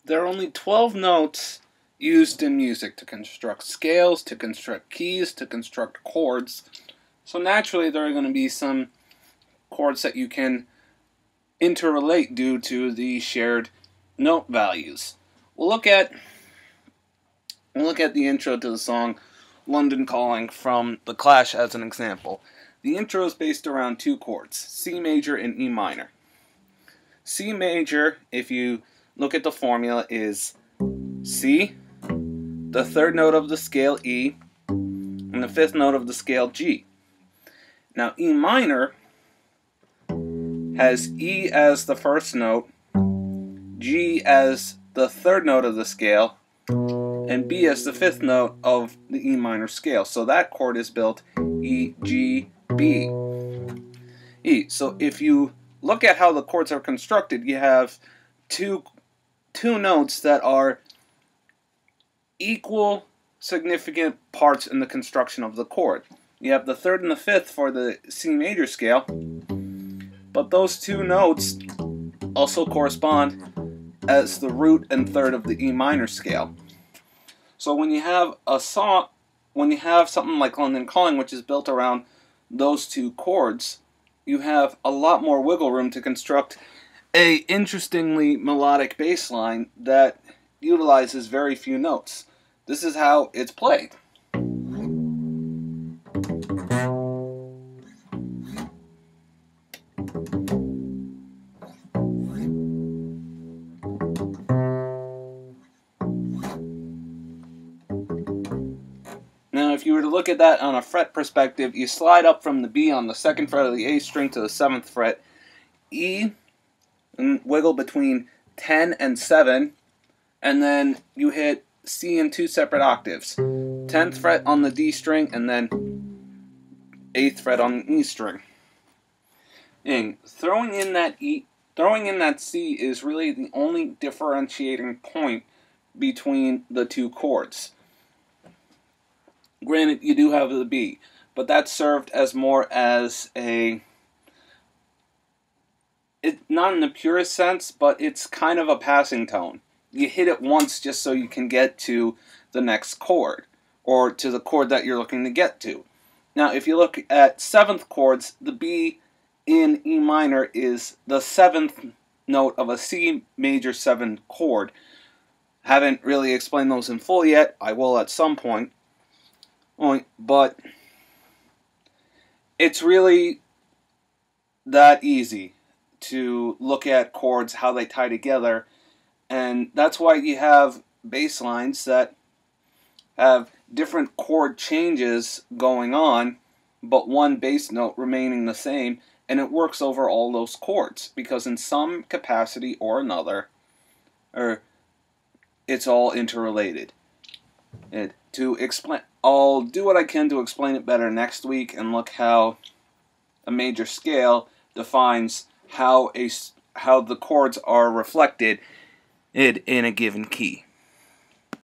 There are only 12 notes used in music to construct scales, to construct keys, to construct chords. So naturally there are going to be some chords that you can interrelate due to the shared note values. We'll look at the intro to the song London Calling from The Clash as an example. The intro is based around two chords, C major and E minor. C major, if you look at the formula, is C, the third note of the scale E, and the fifth note of the scale G. Now E minor has E as the first note, G as the third note of the scale, and B as the fifth note of the E minor scale. So that chord is built E, G, B, E. So if you look at how the chords are constructed, you have two notes that are equal significant parts in the construction of the chord. You have the third and the fifth for the C major scale, but those two notes also correspond as the root and third of the E minor scale. So when you have something like London Calling, which is built around those two chords, you have a lot more wiggle room to construct a interestingly melodic bass line that utilizes very few notes. This is how it's played. Now, if you were to look at that on a fret perspective, you slide up from the B on the 2nd fret of the A string to the 7th fret, E, and wiggle between 10 and 7, and then you hit C in two separate octaves. 10th fret on the D string, and then 8th fret on the E string. And throwing in that C is really the only differentiating point between the two chords. Granted, you do have the B, but that's served as more as not in the purest sense, but it's kind of a passing tone. You hit it once just so you can get to the next chord, or to the chord that you're looking to get to. Now, if you look at 7th chords, the B in E minor is the 7th note of a C major 7 chord. Haven't really explained those in full yet. I will at some point. But it's really that easy to look at chords, how they tie together, and that's why you have bass lines that have different chord changes going on, but one bass note remaining the same, and it works over all those chords, because in some capacity or another, it's all interrelated. I'll do what I can to explain it better next week, and look how a major scale defines how the chords are reflected in a given key.